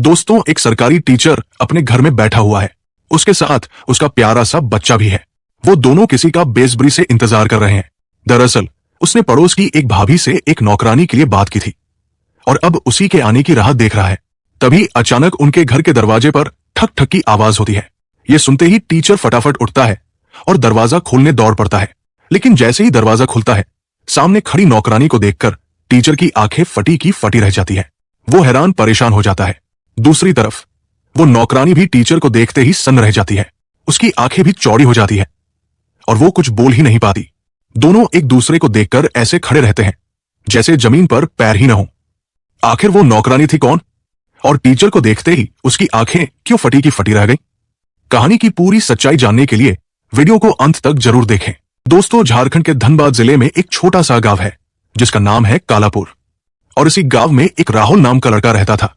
दोस्तों, एक सरकारी टीचर अपने घर में बैठा हुआ है। उसके साथ उसका प्यारा सा बच्चा भी है। वो दोनों किसी का बेसब्री से इंतजार कर रहे हैं। दरअसल उसने पड़ोस की एक भाभी से एक नौकरानी के लिए बात की थी और अब उसी के आने की राह देख रहा है। तभी अचानक उनके घर के दरवाजे पर ठक ठक की आवाज होती है। ये सुनते ही टीचर फटाफट उठता है और दरवाजा खोलने दौड़ पड़ता है। लेकिन जैसे ही दरवाजा खुलता है, सामने खड़ी नौकरानी को देखकर टीचर की आंखें फटी की फटी रह जाती है। वो हैरान परेशान हो जाता है। दूसरी तरफ वो नौकरानी भी टीचर को देखते ही सन्न रह जाती है। उसकी आंखें भी चौड़ी हो जाती है और वो कुछ बोल ही नहीं पाती। दोनों एक दूसरे को देखकर ऐसे खड़े रहते हैं जैसे जमीन पर पैर ही न हो। आखिर वो नौकरानी थी कौन और टीचर को देखते ही उसकी आंखें क्यों फटी की फटी रह गई? कहानी की पूरी सच्चाई जानने के लिए वीडियो को अंत तक जरूर देखें। दोस्तों, झारखंड के धनबाद जिले में एक छोटा सा गांव है जिसका नाम है कालापुर और इसी गांव में एक राहुल नाम का लड़का रहता था।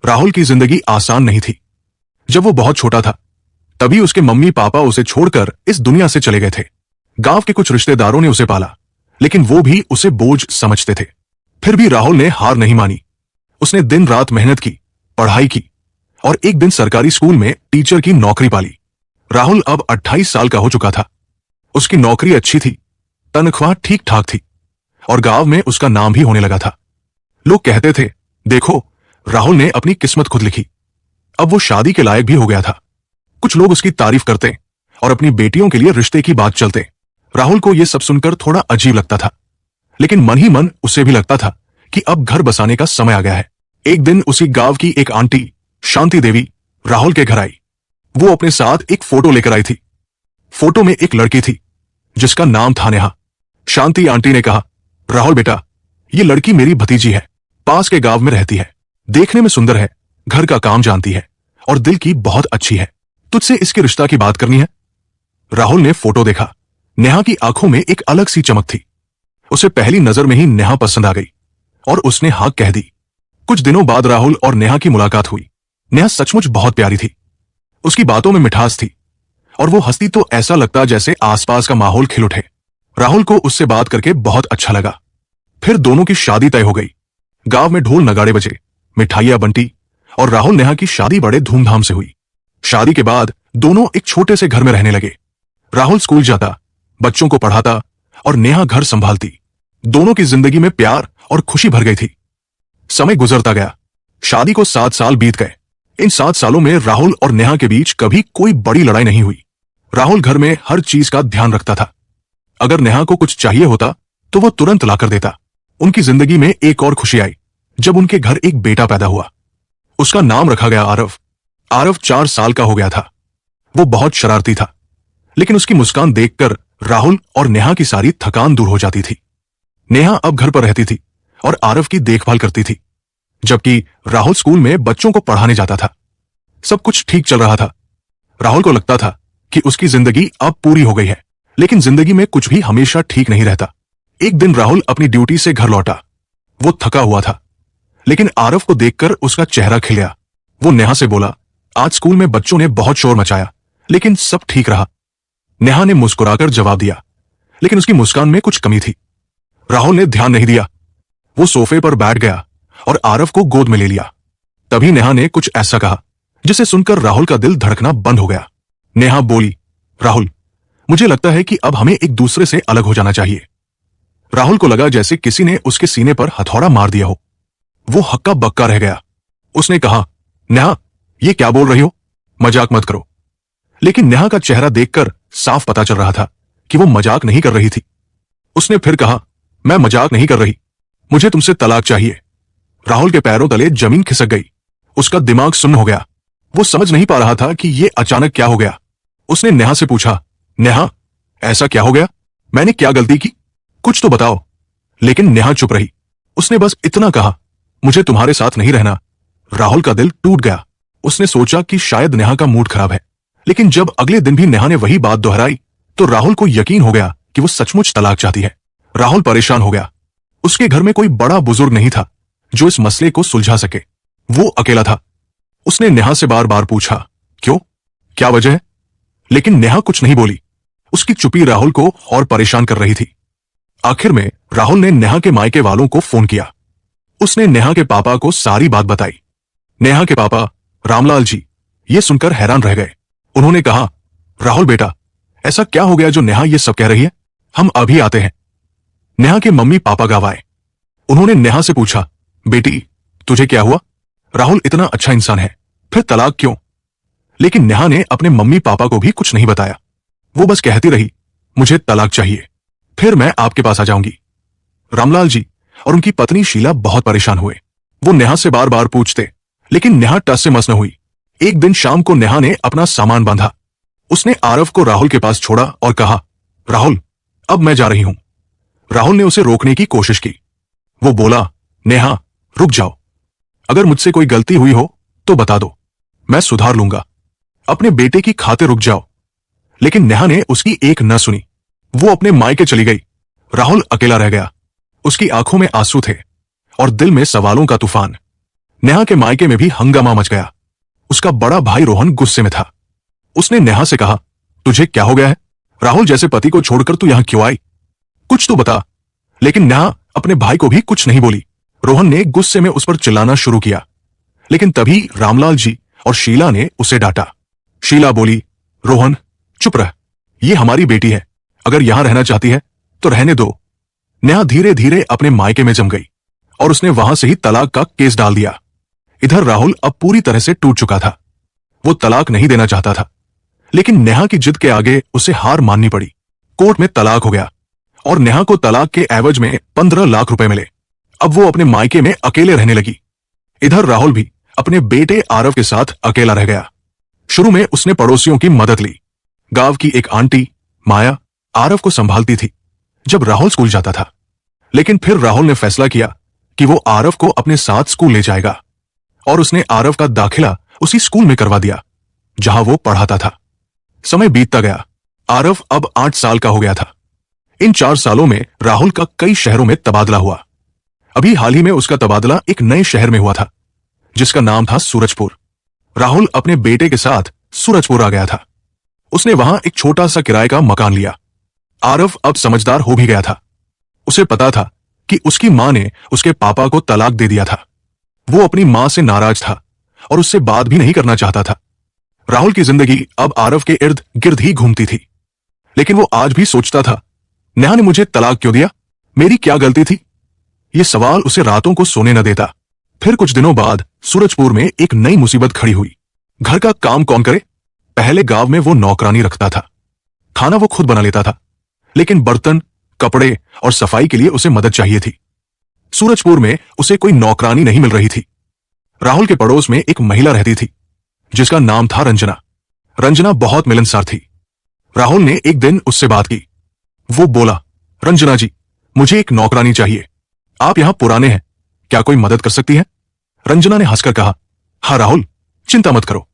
राहुल की जिंदगी आसान नहीं थी। जब वो बहुत छोटा था तभी उसके मम्मी पापा उसे छोड़कर इस दुनिया से चले गए थे। गांव के कुछ रिश्तेदारों ने उसे पाला, लेकिन वो भी उसे बोझ समझते थे। फिर भी राहुल ने हार नहीं मानी। उसने दिन रात मेहनत की, पढ़ाई की और एक दिन सरकारी स्कूल में टीचर की नौकरी पाली। राहुल अब 28 साल का हो चुका था। उसकी नौकरी अच्छी थी, तनख्वाह ठीक ठाक थी और गांव में उसका नाम भी होने लगा था। लोग कहते थे, देखो, राहुल ने अपनी किस्मत खुद लिखी। अब वो शादी के लायक भी हो गया था। कुछ लोग उसकी तारीफ करते और अपनी बेटियों के लिए रिश्ते की बात चलते। राहुल को यह सब सुनकर थोड़ा अजीब लगता था, लेकिन मन ही मन उसे भी लगता था कि अब घर बसाने का समय आ गया है। एक दिन उसी गांव की एक आंटी शांति देवी राहुल के घर आई। वो अपने साथ एक फोटो लेकर आई थी। फोटो में एक लड़की थी जिसका नाम था नेहा। शांति आंटी ने कहा, राहुल बेटा, ये लड़की मेरी भतीजी है, पास के गांव में रहती है, देखने में सुंदर है, घर का काम जानती है और दिल की बहुत अच्छी है। तुझसे इसके रिश्ता की बात करनी है। राहुल ने फोटो देखा। नेहा की आंखों में एक अलग सी चमक थी। उसे पहली नजर में ही नेहा पसंद आ गई और उसने हाँ कह दी। कुछ दिनों बाद राहुल और नेहा की मुलाकात हुई। नेहा सचमुच बहुत प्यारी थी। उसकी बातों में मिठास थी और वो हंसती तो ऐसा लगता जैसे आसपास का माहौल खिल उठे। राहुल को उससे बात करके बहुत अच्छा लगा। फिर दोनों की शादी तय हो गई। गांव में ढोल नगाड़े बजे, मिठाइयां बंटी और राहुल नेहा की शादी बड़े धूमधाम से हुई। शादी के बाद दोनों एक छोटे से घर में रहने लगे। राहुल स्कूल जाता, बच्चों को पढ़ाता और नेहा घर संभालती। दोनों की जिंदगी में प्यार और खुशी भर गई थी। समय गुजरता गया। शादी को 7 साल बीत गए। इन 7 सालों में राहुल और नेहा के बीच कभी कोई बड़ी लड़ाई नहीं हुई। राहुल घर में हर चीज का ध्यान रखता था। अगर नेहा को कुछ चाहिए होता तो वो तुरंत लाकर देता। उनकी जिंदगी में एक और खुशी आई जब उनके घर एक बेटा पैदा हुआ। उसका नाम रखा गया आरव। आरव 4 साल का हो गया था। वो बहुत शरारती था, लेकिन उसकी मुस्कान देखकर राहुल और नेहा की सारी थकान दूर हो जाती थी। नेहा अब घर पर रहती थी और आरव की देखभाल करती थी, जबकि राहुल स्कूल में बच्चों को पढ़ाने जाता था। सब कुछ ठीक चल रहा था। राहुल को लगता था कि उसकी जिंदगी अब पूरी हो गई है, लेकिन जिंदगी में कुछ भी हमेशा ठीक नहीं रहता। एक दिन राहुल अपनी ड्यूटी से घर लौटा। वो थका हुआ था, लेकिन आरव को देखकर उसका चेहरा खिल गया। वो नेहा से बोला, आज स्कूल में बच्चों ने बहुत शोर मचाया, लेकिन सब ठीक रहा। नेहा ने मुस्कुराकर जवाब दिया, लेकिन उसकी मुस्कान में कुछ कमी थी। राहुल ने ध्यान नहीं दिया। वो सोफे पर बैठ गया और आरव को गोद में ले लिया। तभी नेहा ने कुछ ऐसा कहा जिसे सुनकर राहुल का दिल धड़कना बंद हो गया। नेहा बोली, राहुल, मुझे लगता है कि अब हमें एक दूसरे से अलग हो जाना चाहिए। राहुल को लगा जैसे किसी ने उसके सीने पर हथौड़ा मार दिया हो। वो हक्का बक्का रह गया। उसने कहा, नेहा, ये क्या बोल रही हो? मजाक मत करो। लेकिन नेहा का चेहरा देखकर साफ पता चल रहा था कि वो मजाक नहीं कर रही थी। उसने फिर कहा, मैं मजाक नहीं कर रही, मुझे तुमसे तलाक चाहिए। राहुल के पैरों तले जमीन खिसक गई। उसका दिमाग सुन्न हो गया। वो समझ नहीं पा रहा था कि ये अचानक क्या हो गया। उसने नेहा से पूछा, नेहा, ऐसा क्या हो गया? मैंने क्या गलती की? कुछ तो बताओ। लेकिन नेहा चुप रही। उसने बस इतना कहा, मुझे तुम्हारे साथ नहीं रहना। राहुल का दिल टूट गया। उसने सोचा कि शायद नेहा का मूड खराब है, लेकिन जब अगले दिन भी नेहा ने वही बात दोहराई तो राहुल को यकीन हो गया कि वो सचमुच तलाक चाहती है। राहुल परेशान हो गया। उसके घर में कोई बड़ा बुजुर्ग नहीं था जो इस मसले को सुलझा सके। वो अकेला था। उसने नेहा से बार बार पूछा, क्यों, क्या वजह है? लेकिन नेहा कुछ नहीं बोली। उसकी चुप्पी राहुल को और परेशान कर रही थी। आखिर में राहुल ने नेहा के मायके वालों को फोन किया। उसने नेहा के पापा को सारी बात बताई। नेहा के पापा रामलाल जी ये सुनकर हैरान रह गए। उन्होंने कहा, राहुल बेटा, ऐसा क्या हो गया जो नेहा ये सब कह रही है? हम अभी आते हैं। नेहा के मम्मी पापा गाँव आए। उन्होंने नेहा से पूछा, बेटी तुझे क्या हुआ? राहुल इतना अच्छा इंसान है, फिर तलाक क्यों? लेकिन नेहा ने अपने मम्मी पापा को भी कुछ नहीं बताया। वो बस कहती रही, मुझे तलाक चाहिए, फिर मैं आपके पास आ जाऊंगी। रामलाल जी और उनकी पत्नी शीला बहुत परेशान हुए। वो नेहा से बार बार पूछते, लेकिन नेहा टस से मस न हुई। एक दिन शाम को नेहा ने अपना सामान बांधा। उसने आरव को राहुल के पास छोड़ा और कहा, राहुल अब मैं जा रही हूं। राहुल ने उसे रोकने की कोशिश की। वो बोला, नेहा रुक जाओ, अगर मुझसे कोई गलती हुई हो तो बता दो, मैं सुधार लूंगा। अपने बेटे की खातिर रुक जाओ। लेकिन नेहा ने उसकी एक न सुनी। वो अपने मायके चली गई। राहुल अकेला रह गया। उसकी आंखों में आंसू थे और दिल में सवालों का तूफान। नेहा के मायके में भी हंगामा मच गया। उसका बड़ा भाई रोहन गुस्से में था। उसने नेहा से कहा, तुझे क्या हो गया है? राहुल जैसे पति को छोड़कर तू यहां क्यों आई? कुछ तो बता। लेकिन नेहा अपने भाई को भी कुछ नहीं बोली। रोहन ने गुस्से में उस पर चिल्लाना शुरू किया, लेकिन तभी रामलाल जी और शीला ने उसे डांटा। शीला बोली, रोहन चुप रह, ये हमारी बेटी है, अगर यहां रहना चाहती है तो रहने दो। नेहा धीरे धीरे अपने मायके में जम गई और उसने वहां से ही तलाक का केस डाल दिया। इधर राहुल अब पूरी तरह से टूट चुका था। वो तलाक नहीं देना चाहता था, लेकिन नेहा की जिद के आगे उसे हार माननी पड़ी। कोर्ट में तलाक हो गया और नेहा को तलाक के एवज में 15 लाख रुपए मिले। अब वो अपने मायके में अकेले रहने लगी। इधर राहुल भी अपने बेटे आरव के साथ अकेला रह गया। शुरू में उसने पड़ोसियों की मदद ली। गांव की एक आंटी माया आरव को संभालती थी जब राहुल स्कूल जाता था। लेकिन फिर राहुल ने फैसला किया कि वो आरव को अपने साथ स्कूल ले जाएगा और उसने आरव का दाखिला उसी स्कूल में करवा दिया जहां वो पढ़ाता था। समय बीतता गया। आरव अब 8 साल का हो गया था। इन 4 सालों में राहुल का कई शहरों में तबादला हुआ। अभी हाल ही में उसका तबादला एक नए शहर में हुआ था जिसका नाम था सूरजपुर। राहुल अपने बेटे के साथ सूरजपुर आ गया था। उसने वहां एक छोटा सा किराए का मकान लिया। आरव अब समझदार हो भी गया था। उसे पता था कि उसकी मां ने उसके पापा को तलाक दे दिया था। वो अपनी मां से नाराज था और उससे बात भी नहीं करना चाहता था। राहुल की जिंदगी अब आरव के इर्द गिर्द ही घूमती थी। लेकिन वो आज भी सोचता था, नेहा ने मुझे तलाक क्यों दिया? मेरी क्या गलती थी? ये सवाल उसे रातों को सोने न देता। फिर कुछ दिनों बाद सूरजपुर में एक नई मुसीबत खड़ी हुई। घर का काम कौन करे? पहले गांव में वो नौकरानी रखता था। खाना वो खुद बना लेता था, लेकिन बर्तन, कपड़े और सफाई के लिए उसे मदद चाहिए थी। सूरजपुर में उसे कोई नौकरानी नहीं मिल रही थी। राहुल के पड़ोस में एक महिला रहती थी जिसका नाम था रंजना। रंजना बहुत मिलनसार थी। राहुल ने एक दिन उससे बात की। वो बोला, रंजना जी, मुझे एक नौकरानी चाहिए। आप यहां पुराने हैं, क्या कोई मदद कर सकती है? रंजना ने हंसकर कहा, हाँ राहुल, चिंता मत करो,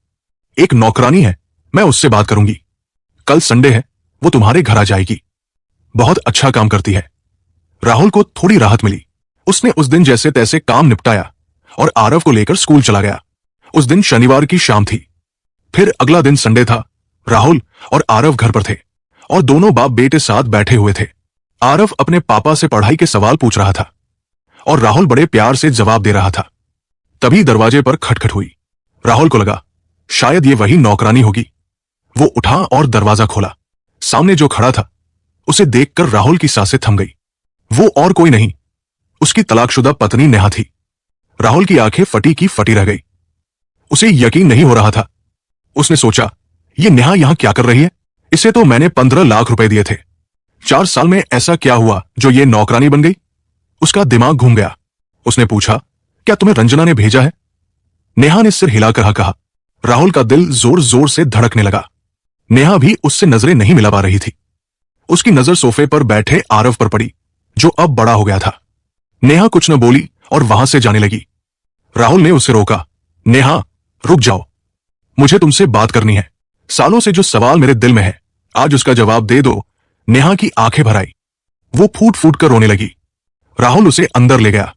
एक नौकरानी है, मैं उससे बात करूंगी। कल संडे है, वो तुम्हारे घर आ जाएगी। बहुत अच्छा काम करती है। राहुल को थोड़ी राहत मिली। उसने उस दिन जैसे तैसे काम निपटाया और आरव को लेकर स्कूल चला गया। उस दिन शनिवार की शाम थी। फिर अगला दिन संडे था। राहुल और आरव घर पर थे और दोनों बाप बेटे साथ बैठे हुए थे। आरव अपने पापा से पढ़ाई के सवाल पूछ रहा था और राहुल बड़े प्यार से जवाब दे रहा था। तभी दरवाजे पर खटखट हुई। राहुल को लगा शायद ये वही नौकरानी होगी। वो उठा और दरवाजा खोला। सामने जो खड़ा था उसे देखकर राहुल की सांसें थम गई। वो और कोई नहीं, उसकी तलाकशुदा पत्नी नेहा थी। राहुल की आंखें फटी की फटी रह गई। उसे यकीन नहीं हो रहा था। उसने सोचा, ये नेहा यहां क्या कर रही है? इसे तो मैंने 15 लाख रुपए दिए थे। 4 साल में ऐसा क्या हुआ जो ये नौकरानी बन गई? उसका दिमाग घूम गया। उसने पूछा, क्या तुम्हें रंजना ने भेजा है? नेहा ने सिर हिलाकर कहा। राहुल का दिल जोर जोर से धड़कने लगा। नेहा भी उससे नजरें नहीं मिला पा रही थी। उसकी नजर सोफे पर बैठे आरव पर पड़ी जो अब बड़ा हो गया था। नेहा कुछ न बोली और वहां से जाने लगी। राहुल ने उसे रोका। नेहा रुक जाओ, मुझे तुमसे बात करनी है। सालों से जो सवाल मेरे दिल में है, आज उसका जवाब दे दो। नेहा की आंखें भर आई। वो फूट फूट कर रोने लगी। राहुल उसे अंदर ले गया।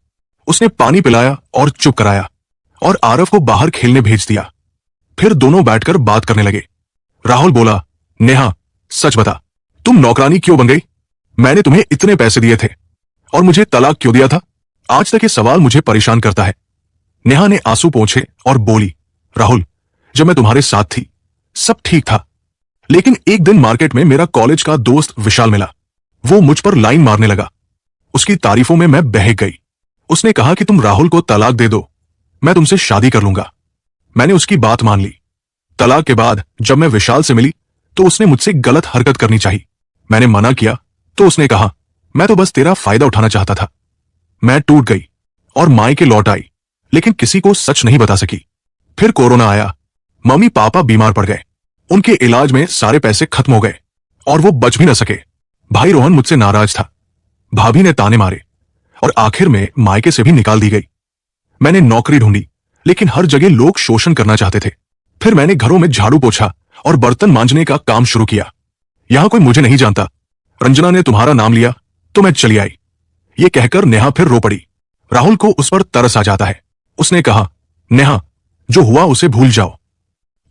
उसने पानी पिलाया और चुप कराया और आरव को बाहर खेलने भेज दिया। फिर दोनों बैठकर बात करने लगे। राहुल बोला, नेहा सच बता, तुम नौकरानी क्यों बन गई? मैंने तुम्हें इतने पैसे दिए थे और मुझे तलाक क्यों दिया था? आज तक ये सवाल मुझे परेशान करता है। नेहा ने आंसू पोंछे और बोली, राहुल, जब मैं तुम्हारे साथ थी सब ठीक था, लेकिन एक दिन मार्केट में मेरा कॉलेज का दोस्त विशाल मिला। वो मुझ पर लाइन मारने लगा। उसकी तारीफों में मैं बहक गई। उसने कहा कि तुम राहुल को तलाक दे दो, मैं तुमसे शादी कर लूंगा। मैंने उसकी बात मान ली। तलाक के बाद जब मैं विशाल से मिली तो उसने मुझसे गलत हरकत करनी चाहिए। मैंने मना किया तो उसने कहा, मैं तो बस तेरा फायदा उठाना चाहता था। मैं टूट गई और मायके लौट आई, लेकिन किसी को सच नहीं बता सकी। फिर कोरोना आया। मम्मी पापा बीमार पड़ गए। उनके इलाज में सारे पैसे खत्म हो गए और वो बच भी न सके। भाई रोहन मुझसे नाराज था। भाभी ने ताने मारे और आखिर में मायके से भी निकाल दी गई। मैंने नौकरी ढूंढी, लेकिन हर जगह लोग शोषण करना चाहते थे। फिर मैंने घरों में झाड़ू पोछा और बर्तन मांजने का काम शुरू किया। यहां कोई मुझे नहीं जानता। रंजना ने तुम्हारा नाम लिया तो मैं चली आई। ये कहकर नेहा फिर रो पड़ी। राहुल को उस पर तरस आ जाता है। उसने कहा, नेहा, जो हुआ उसे भूल जाओ।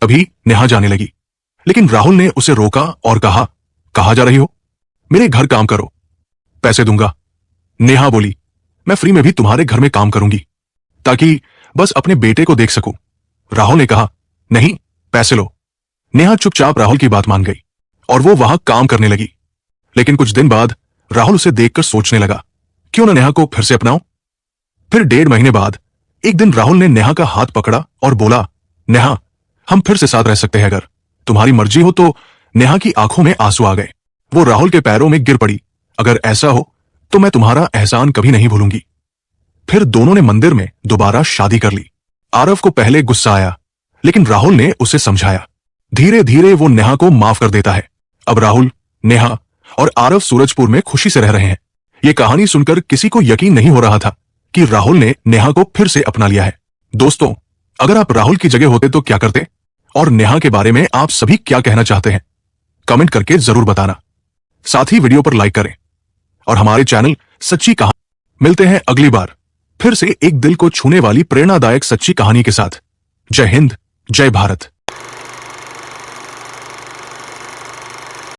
तभी नेहा जाने लगी, लेकिन राहुल ने उसे रोका और कहा, कहां जा रही हो? मेरे घर काम करो, पैसे दूंगा। नेहा बोली, मैं फ्री में भी तुम्हारे घर में काम करूंगी, ताकि बस अपने बेटे को देख सकूं। राहुल ने कहा, नहीं, पैसे लो। नेहा चुपचाप राहुल की बात मान गई और वो वहां काम करने लगी। लेकिन कुछ दिन बाद राहुल उसे देखकर सोचने लगा, क्यों ना नेहा को फिर से अपनाऊं। फिर 1.5 महीने बाद एक दिन राहुल ने नेहा का हाथ पकड़ा और बोला, नेहा, हम फिर से साथ रह सकते हैं अगर तुम्हारी मर्जी हो तो। नेहा की आंखों में आंसू आ गए। वो राहुल के पैरों में गिर पड़ी। अगर ऐसा हो तो मैं तुम्हारा एहसान कभी नहीं भूलूंगी। फिर दोनों ने मंदिर में दोबारा शादी कर ली। आरव को पहले गुस्सा आया, लेकिन राहुल ने उसे समझाया। धीरे धीरे वो नेहा को माफ कर देता है। अब राहुल, नेहा और आरव सूरजपुर में खुशी से रह रहे हैं। ये कहानी सुनकर किसी को यकीन नहीं हो रहा था कि राहुल ने नेहा को फिर से अपना लिया है। दोस्तों, अगर आप राहुल की जगह होते तो क्या करते? और नेहा के बारे में आप सभी क्या कहना चाहते हैं? कमेंट करके जरूर बताना। साथ ही वीडियो पर लाइक करें और हमारे चैनल सच्ची कहानी। मिलते हैं अगली बार फिर से एक दिल को छूने वाली प्रेरणादायक सच्ची कहानी के साथ। जय हिंद, जय भारत।